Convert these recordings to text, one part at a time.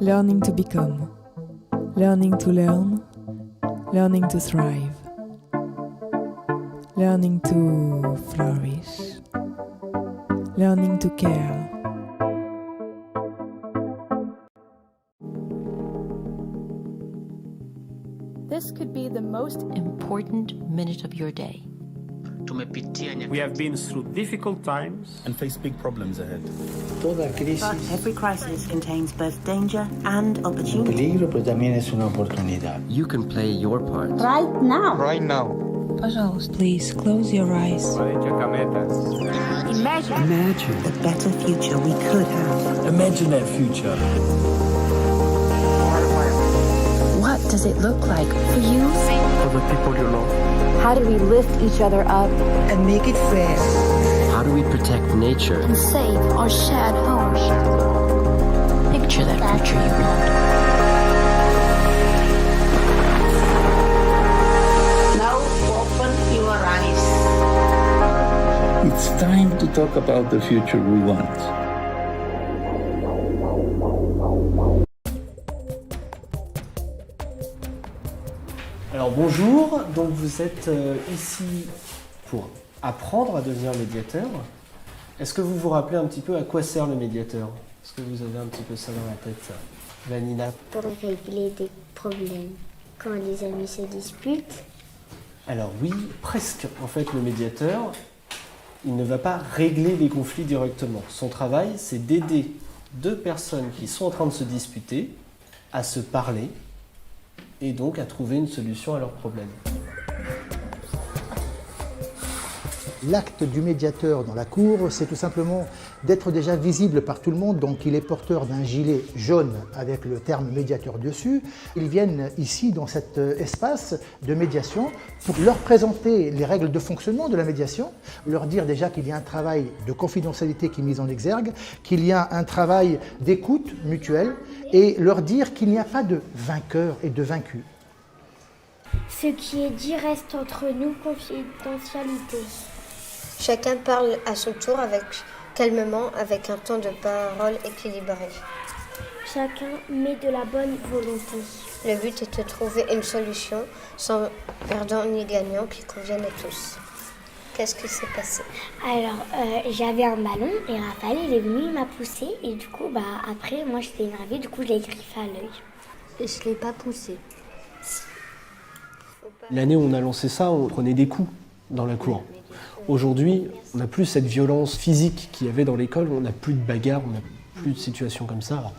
Learning to become, learning to learn, learning to thrive, learning to flourish, learning to care. This could be the most important minute of your day. We have been through difficult times and face big problems ahead. But every crisis contains both danger and opportunity. Peligro, pero también es una oportunidad. You can play your part. Right now. Right now. Pожалуйста, please close your eyes. Imagine the better future we could have. Imagine that future. What does it look like for you? For the people you love. How do we lift each other up And make it fair. How do we protect nature? and save our shared home? Picture that future you want. Now open your eyes. It's time to talk about the future we want. Alors bonjour, donc vous êtes ici pour apprendre à devenir médiateur. Est-ce que vous vous rappelez un petit peu à quoi sert le médiateur? Est-ce que vous avez un petit peu ça dans la tête, Vanina? Pour régler des problèmes quand les amis se disputent. Alors oui, presque. En fait, le médiateur, il ne va pas régler les conflits directement. Son travail, c'est d'aider deux personnes qui sont en train de se disputer à se parler et donc à trouver une solution à leurs problèmes. L'acte du médiateur dans la cour, c'est tout simplement d'être déjà visible par tout le monde. Donc il est porteur d'un gilet jaune avec le terme médiateur dessus. Ils viennent ici dans cet espace de médiation pour leur présenter les règles de fonctionnement de la médiation, leur dire déjà qu'il y a un travail de confidentialité qui est mis en exergue, qu'il y a un travail d'écoute mutuelle et leur dire qu'il n'y a pas de vainqueur et de vaincu. Ce qui est dit reste entre nous, confidentialité. Chacun parle à son tour calmement, avec un temps de parole équilibré. Chacun met de la bonne volonté. Le but est de trouver une solution sans perdant ni gagnant qui convienne à tous. Qu'est-ce qui s'est passé? Alors, j'avais un ballon et Raphaël, il est venu, il m'a poussé et du coup, après, moi j'étais énervée, du coup, je l'ai griffé à l'œil. Et je ne l'ai pas poussé. L'année où on a lancé ça, on prenait des coups dans la cour. Aujourd'hui, on n'a plus cette violence physique qu'il y avait dans l'école, on n'a plus de bagarres, on n'a plus de situations comme ça. Alors,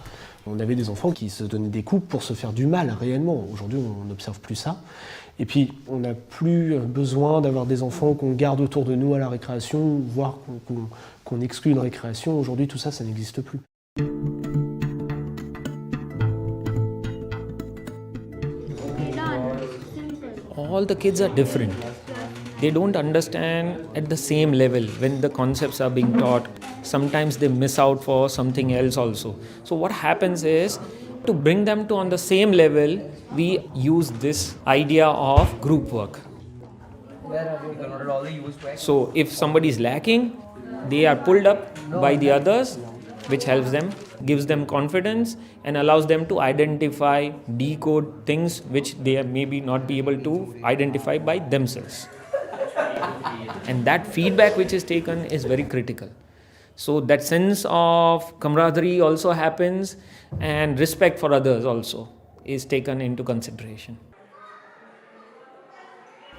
on avait des enfants qui se donnaient des coups pour se faire du mal réellement. Aujourd'hui, on n'observe plus ça. Et puis, on n'a plus besoin d'avoir des enfants qu'on garde autour de nous à la récréation, voire qu'on exclut une récréation. Aujourd'hui, tout ça, ça n'existe plus. All the kids are different. They don't understand at the same level when the concepts are being taught. Sometimes they miss out for something else also. So what happens is, to bring them to on the same level, we use this idea of group work. So if somebody is lacking, they are pulled up by the others, which helps them, gives them confidence and allows them to identify, decode things which they maybe not be able to identify by themselves. And that feedback which is taken is very critical. So that sense of camaraderie also happens and respect for others also is taken into consideration.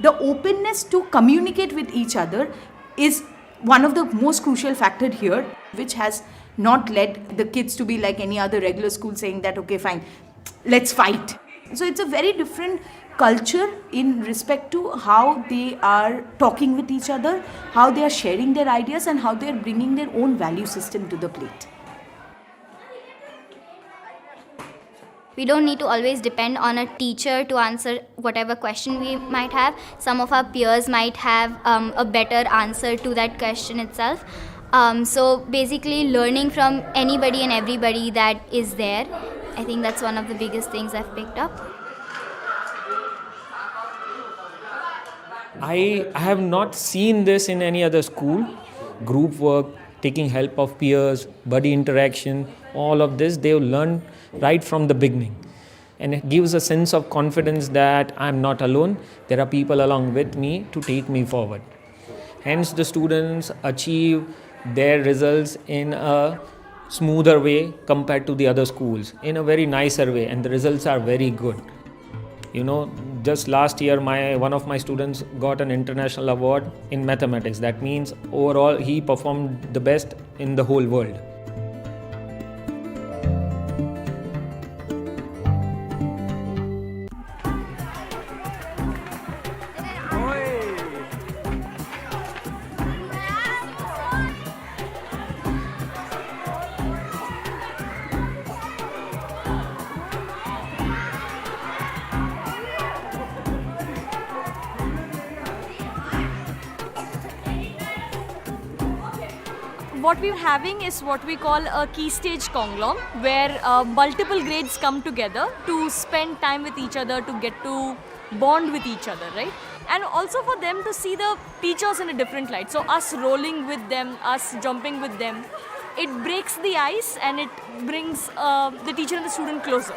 The openness to communicate with each other is one of the most crucial factors here, which has not led the kids to be like any other regular school saying that, okay, fine, let's fight. So it's a very different culture in respect to how they are talking with each other, how they are sharing their ideas and how they are bringing their own value system to the plate. We don't need to always depend on a teacher to answer whatever question we might have. Some of our peers might have a better answer to that question itself. So basically learning from anybody and everybody that is there, I think that's one of the biggest things I've picked up. I have not seen this in any other school. Group work, taking help of peers, buddy interaction, all of this they've learned right from the beginning. And it gives a sense of confidence that I'm not alone, there are people along with me to take me forward. Hence the students achieve their results in a smoother way compared to the other schools, in a very nicer way, and the results are very good. You know, just last year one of my students got an international award in mathematics. That means overall he performed the best in the whole world. What we're having is what we call a key stage Conglom, where multiple grades come together to spend time with each other, to get to bond with each other, right? And also for them to see the teachers in a different light. So us rolling with them, us jumping with them, it breaks the ice and it brings the teacher and the student closer.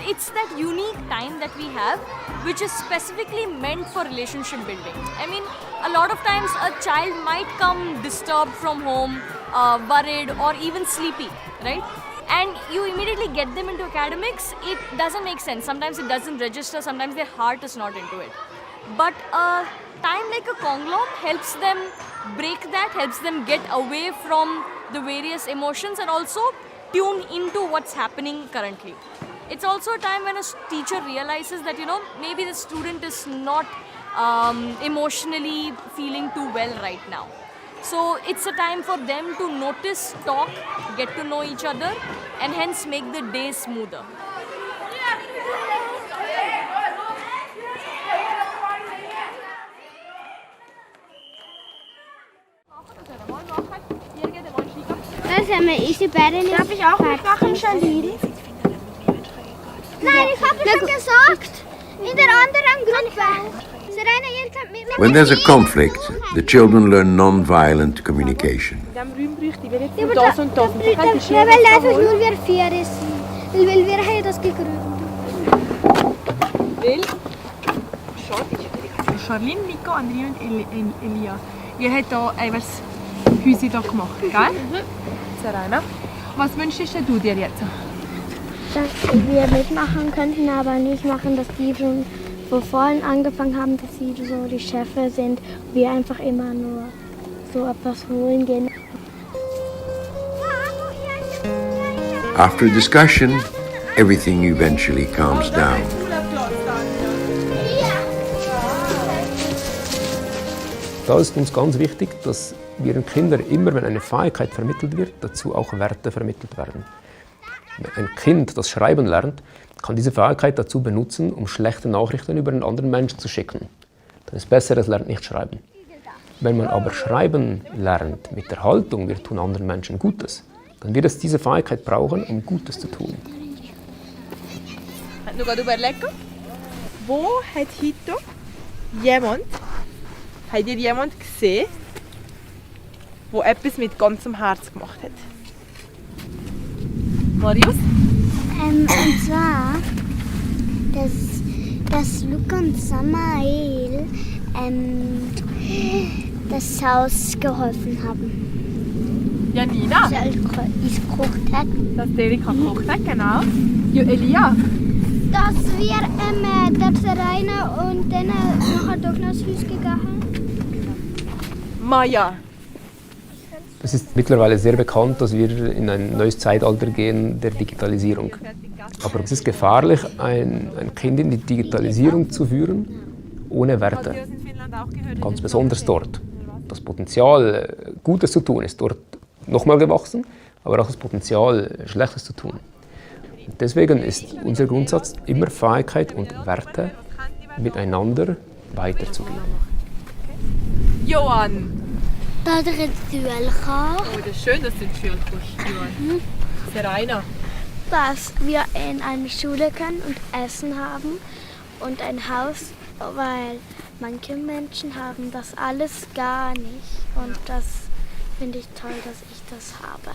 It's that unique time that we have, which is specifically meant for relationship building. I mean, a lot of times a child might come disturbed from home, worried or even sleepy, right? And you immediately get them into academics, it doesn't make sense. Sometimes it doesn't register, sometimes their heart is not into it. But a time like a Conglom helps them break that, helps them get away from the various emotions and also tune into what's happening currently. It's also a time when a teacher realizes that, you know, maybe the student is not emotionally feeling too well right now. So it's a time for them to notice, talk, get to know each other, and hence make the day smoother. Darf ich auch mitmachen, Charlie? Nein, ich habe schon gesagt. In der anderen Gruppe. When there's a conflict, the children learn non-violent communication. Ja, aber weil einfach nur wir vier sind. Weil wir haben das gegründet. Weil Charlene, Nico, Andrea und Elia. Ihr habt hier ein Häuschen hier gemacht, gell? Serena. Was wünschst du dir jetzt? Dass wir mitmachen könnten, aber nicht machen, dass die schon von vorhin angefangen haben, dass sie so die Chefe sind. Wir einfach immer nur so etwas holen gehen. After a discussion, everything eventually calms down. Da ist uns ganz wichtig, dass wir den Kindern immer, wenn eine Fähigkeit vermittelt wird, dazu auch Werte vermittelt werden. Wenn ein Kind, das Schreiben lernt, kann diese Fähigkeit dazu benutzen, um schlechte Nachrichten über einen anderen Menschen zu schicken. Dann ist besser, es lernt nicht schreiben. Wenn man aber Schreiben lernt mit der Haltung, wir tun anderen Menschen Gutes, dann wird es diese Fähigkeit brauchen, um Gutes zu tun. Noch gerade überlegen, wo hat heute habt ihr jemand gesehen, der etwas mit ganzem Herz gemacht hat? Marius? Und zwar, dass Luca und Samael das Haus geholfen haben. Janina? Dass es gekocht hat. Dass Erika gekocht hat, genau. Ja, Elia? Dass wir dort rein und dann nachher durch das Haus gegangen. Maja? Es ist mittlerweile sehr bekannt, dass wir in ein neues Zeitalter gehen der Digitalisierung. Aber es ist gefährlich, ein Kind in die Digitalisierung zu führen, ohne Werte. Ganz besonders dort. Das Potenzial, Gutes zu tun, ist dort nochmal gewachsen, aber auch das Potenzial, Schlechtes zu tun. Und deswegen ist unser Grundsatz immer Fähigkeit und Werte miteinander weiterzugeben. Johann! Da hat er ins Duell gekommen. Oh, das ist schön, dass du ins Duell kommst, Johann. Serena? dass wir in eine Schule können und Essen haben und ein Haus, weil manche Menschen haben das alles gar nicht. Und das finde ich toll, dass ich das habe.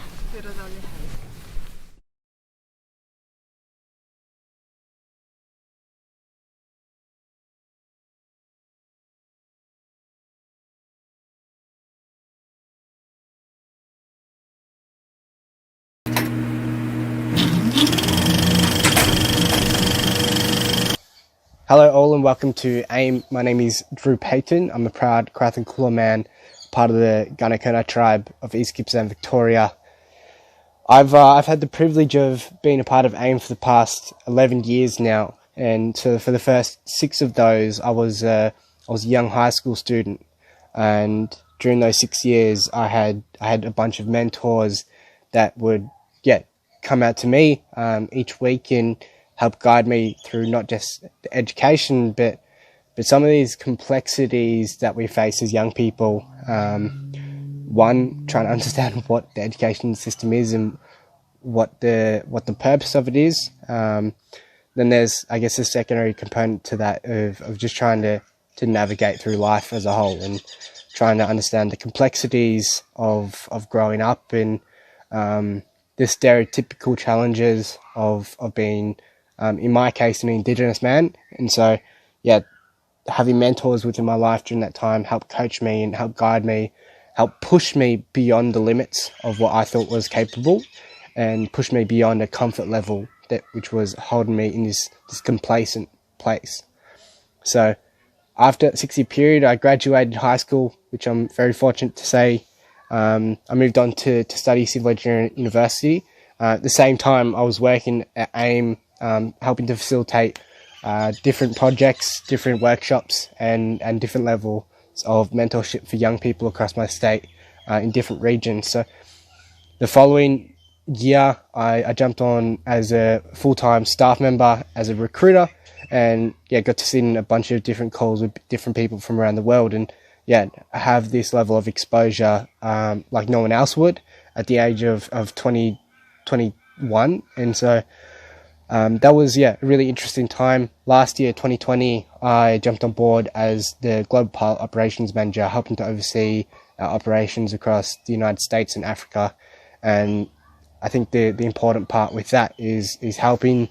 Hello all and welcome to AIME. My name is Drew Payton. I'm a proud Karathan Kulin man, part of the Gunakona tribe of East Gippsland, Victoria. I've had the privilege of being a part of AIME for the past 11 years now, and so for the first 6 of those I was a young high school student, and during those 6 years I had a bunch of mentors that would come out to me each week and help guide me through not just the education, but some of these complexities that we face as young people. One, trying to understand what the education system is and what the purpose of it is. Then there's, I guess, a secondary component to that of just trying to navigate through life as a whole and trying to understand the complexities of growing up and the stereotypical challenges of being, in my case, an Indigenous man. And so, having mentors within my life during that time helped coach me and help guide me, help push me beyond the limits of what I thought was capable and push me beyond a comfort level which was holding me in this complacent place. So after that 6-year period, I graduated high school, which I'm very fortunate to say. I moved on to study civil engineering at university. At the same time, I was working at AIME, helping to facilitate different projects, different workshops, and different levels of mentorship for young people across my state in different regions. So the following year, I jumped on as a full-time staff member, as a recruiter, and got to sit in a bunch of different calls with different people from around the world, and have this level of exposure like no one else would at the age of 21. And so that was a really interesting time. Last year, 2020, I jumped on board as the Global Pilot Operations Manager, helping to oversee our operations across the United States and Africa. And I think the important part with that is helping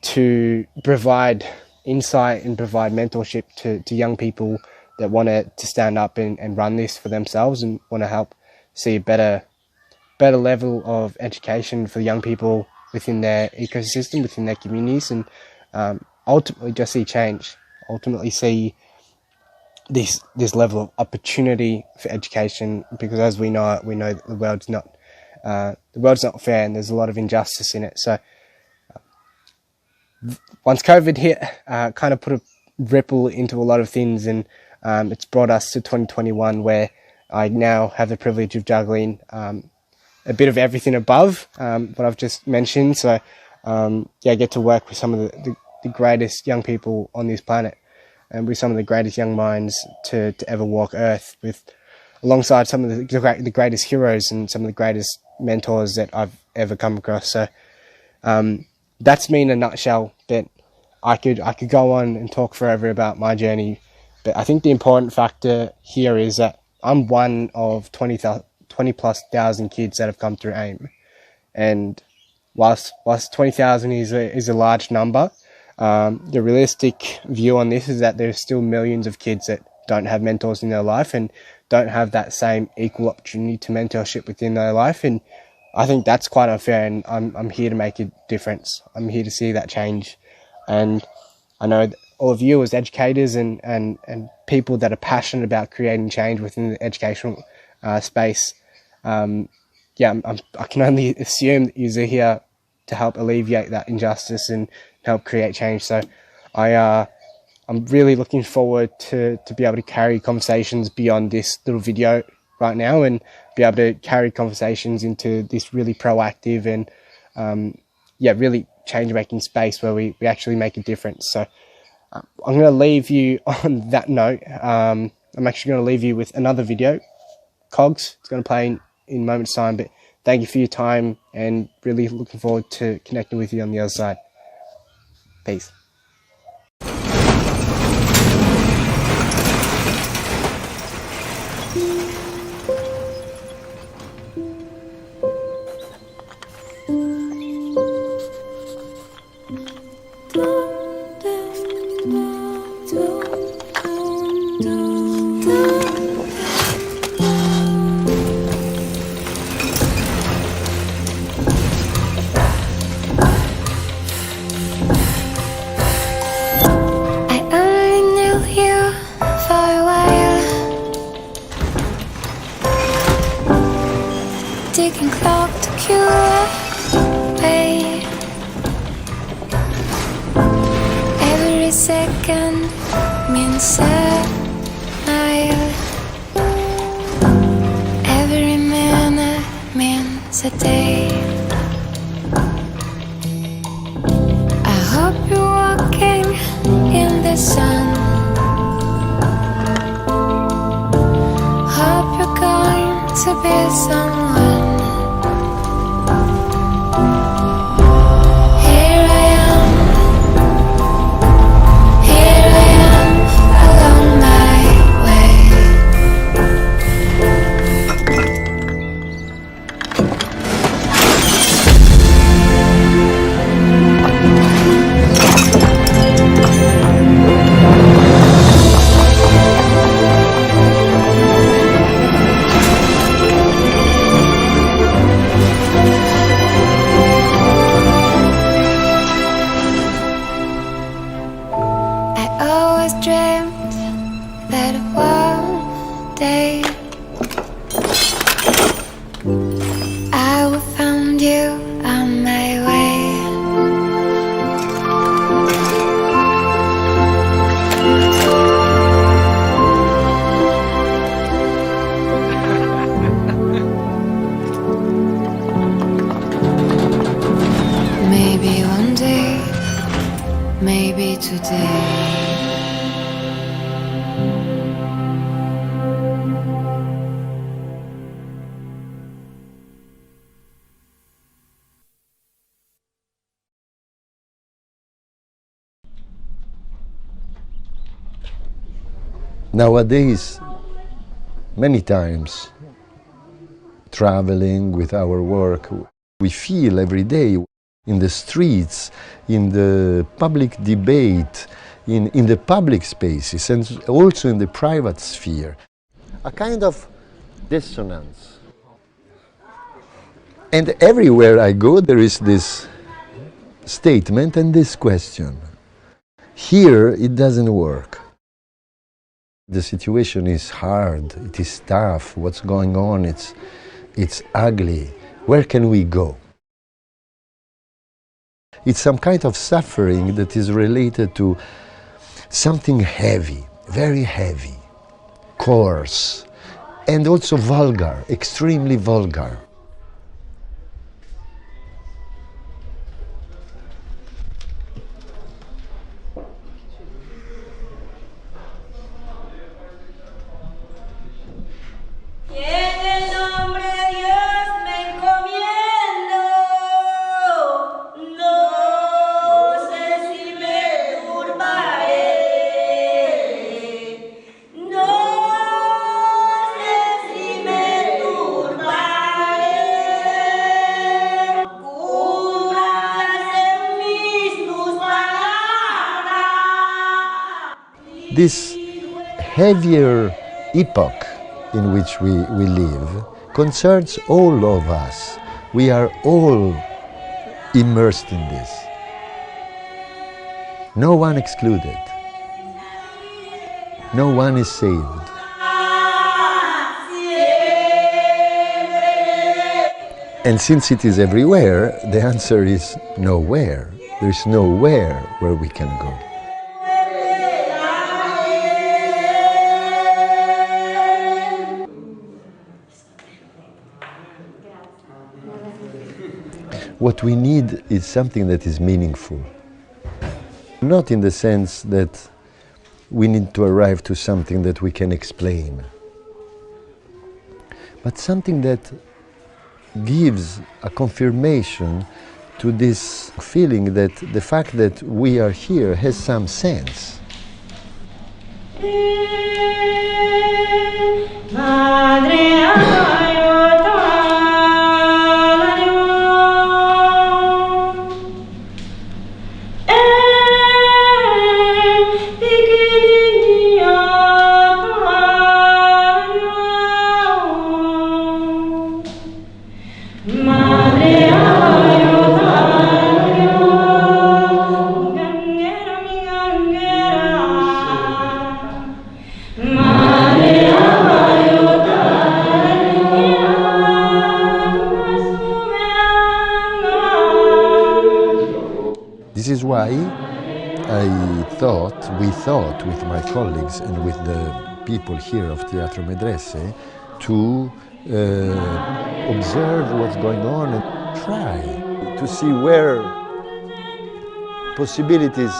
to provide insight and provide mentorship to young people that want to stand up and run this for themselves and want to help see a better level of education for young people within their ecosystem, within their communities, and ultimately just see change, ultimately see this level of opportunity for education, because as we know that the world's not fair and there's a lot of injustice in it. So once COVID hit, kind of put a ripple into a lot of things, and it's brought us to 2021, where I now have the privilege of juggling a bit of everything above what I've just mentioned. So I get to work with some of the greatest young people on this planet, and with some of the greatest young minds to ever walk Earth, alongside some of the greatest heroes and some of the greatest mentors that I've ever come across. So that's me in a nutshell. But I could go on and talk forever about my journey, but I think the important factor here is that I'm one of 20+ thousand kids that have come through AIME, and whilst 20,000 is a large number, the realistic view on this is that there's still millions of kids that don't have mentors in their life and don't have that same equal opportunity to mentorship within their life. And I think that's quite unfair, and I'm here to make a difference. I'm here to see that change, and I know that all of you as educators and people that are passionate about creating change within the educational space, I can only assume that you're here to help alleviate that injustice and help create change. So I'm really looking forward to be able to carry conversations beyond this little video right now, and be able to carry conversations into this really proactive and really change-making space where we actually make a difference. So I'm going to leave you on that note. I'm actually going to leave you with another video, Cogs. It's going to play in moments time, but thank you for your time and really looking forward to connecting with you on the other side. Peace. Taking clock to cure pain. Every second means a mile. Every minute means a day. I hope you're walking in the sun. Hope you're going to be someone. Maybe today. Nowadays, many times, traveling with our work, we feel every day in the streets, in the public debate, in the public spaces, and also in the private sphere, a kind of dissonance. And everywhere I go, there is this statement and this question. Here, it doesn't work. The situation is hard, it is tough, what's going on, it's ugly. Where can we go? It's some kind of suffering that is related to something heavy, very heavy, coarse, and also vulgar, extremely vulgar. This heavier epoch in which we live concerns all of us. We are all immersed in this. No one excluded. No one is saved. And since it is everywhere, the answer is nowhere. There is nowhere where we can go. What we need is something that is meaningful. Not in the sense that we need to arrive to something that we can explain, but something that gives a confirmation to this feeling that the fact that we are here has some sense. This is why we thought with my colleagues and with the people here of Teatro Medrese to observe what's going on and try to see where possibilities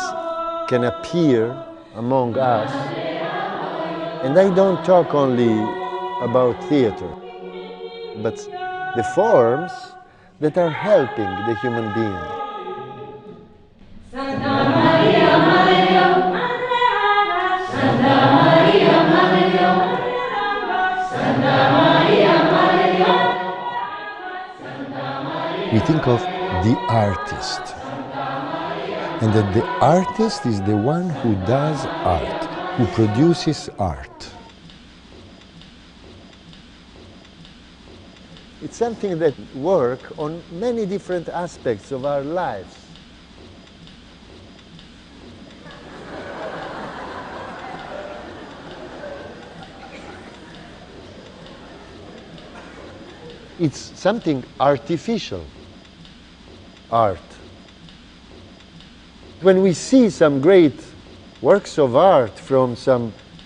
can appear among us. And I don't talk only about theater, but the forms that are helping the human being. We think of the artist, and that the artist is the one who does art, who produces art. It's something that works on many different aspects of our lives. It's something artificial, art. When we see some great works of art from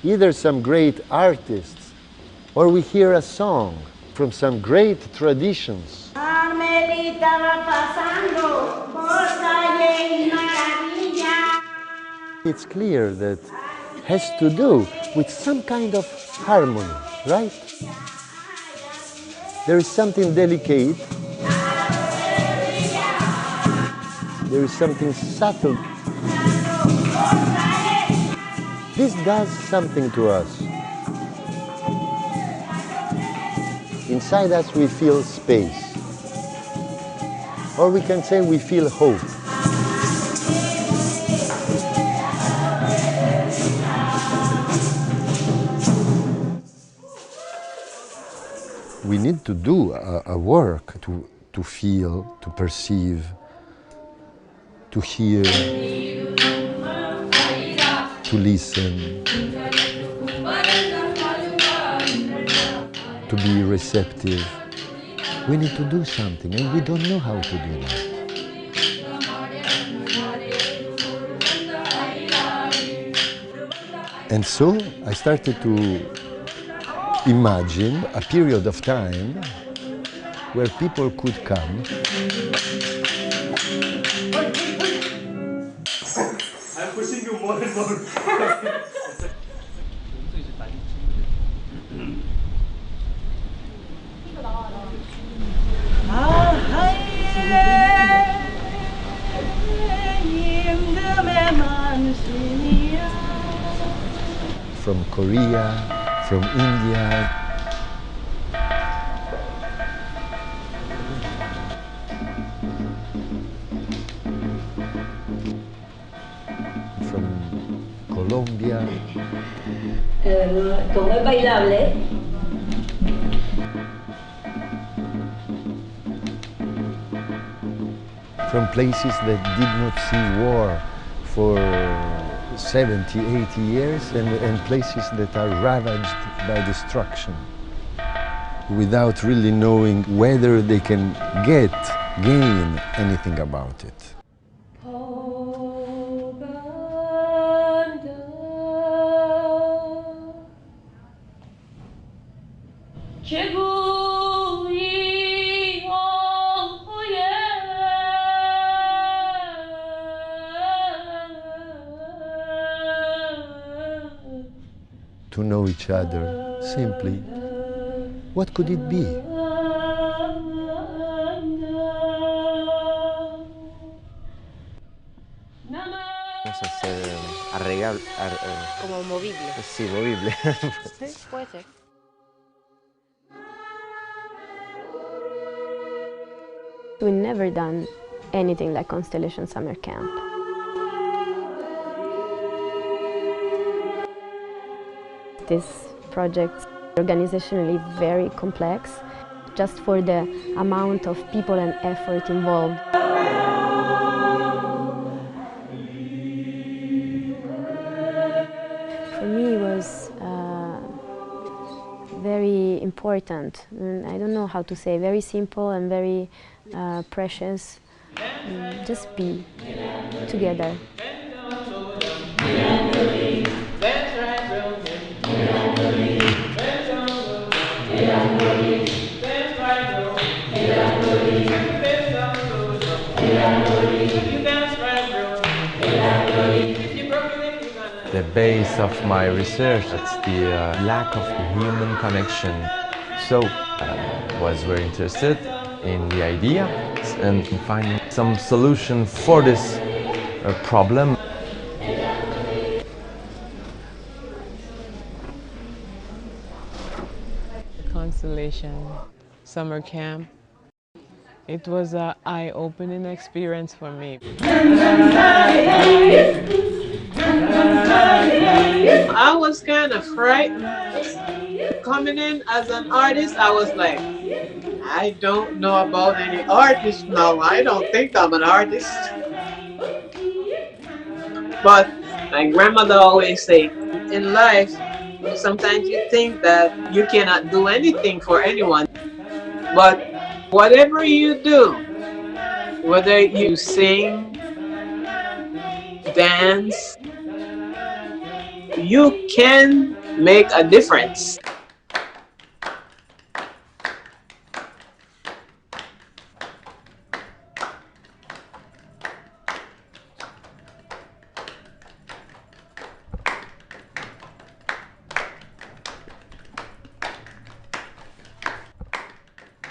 either some great artists, or we hear a song from some great traditions, it's clear that it has to do with some kind of harmony, right? There is something delicate, there is something subtle. This does something to us. Inside us we feel space, or we can say we feel hope. We need to do a work to feel, to perceive, to hear, to listen, to be receptive. We need to do something, and we don't know how to do that. And so I started to imagine a period of time where people could come I'm pushing you more and more. from Korea, from India. From Colombia. Como es bailable. From places that did not see war for 70, 80 years, and places that are ravaged by destruction, without really knowing whether they can gain anything about it. To know each other, simply, what could it be? a ser arreglable. Como movible. Sí, movible. Sí, puede ser. We've never done anything like Constellation Summer Camp. This project organizationally very complex, just for the amount of people and effort involved. For me it was very important, and I don't know how to say, very simple and very precious. Just be together. The base of my research, it's the lack of human connection. So I was very interested in the idea and finding some solution for this problem. Constellation Summer Camp. It was an eye-opening experience for me. I was kind of frightened. Coming in as an artist, I was like, I don't know about any artists now. I don't think I'm an artist. But my grandmother always say, in life, sometimes you think that you cannot do anything for anyone. But whatever you do, whether you sing, dance, you can make a difference.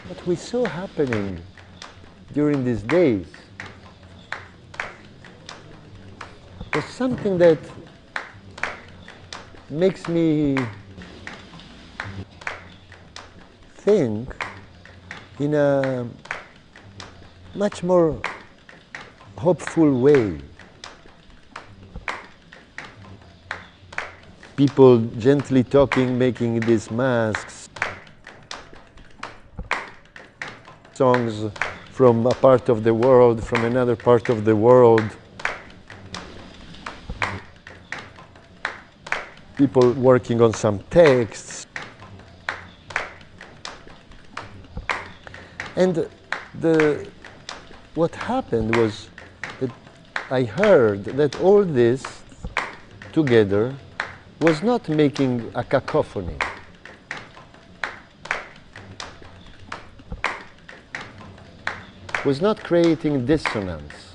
What we saw happening during these days was something that makes me think in a much more hopeful way. People gently talking, making these masks, songs from a part of the world, from another part of the world. People working on some texts. And what happened was that I heard that all this together was not making a cacophony. Was not creating dissonance.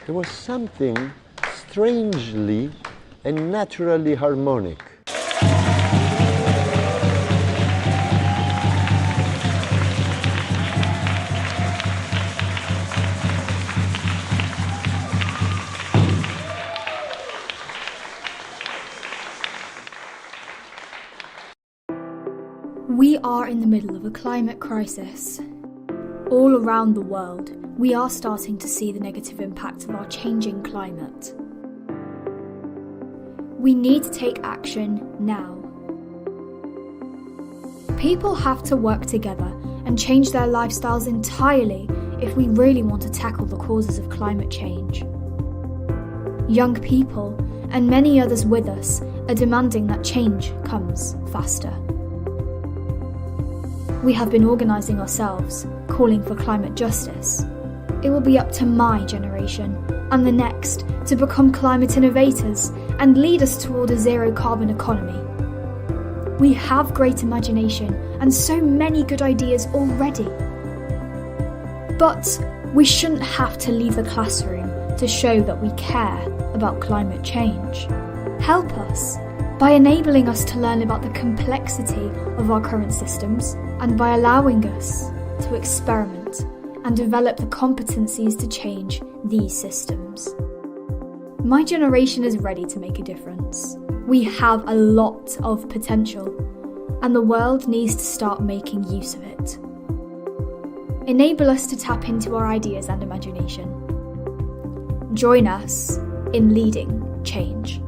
There was something strangely and naturally harmonic. We are in the middle of a climate crisis. All around the world, we are starting to see the negative impact of our changing climate. We need to take action now. People have to work together and change their lifestyles entirely if we really want to tackle the causes of climate change. Young people, and many others with us, are demanding that change comes faster. We have been organising ourselves, calling for climate justice. It will be up to my generation and the next to become climate innovators and lead us toward a zero carbon economy. We have great imagination and so many good ideas already. But we shouldn't have to leave the classroom to show that we care about climate change. Help us by enabling us to learn about the complexity of our current systems and by allowing us to experiment and develop the competencies to change these systems. My generation is ready to make a difference. We have a lot of potential, and the world needs to start making use of it. Enable us to tap into our ideas and imagination. Join us in leading change.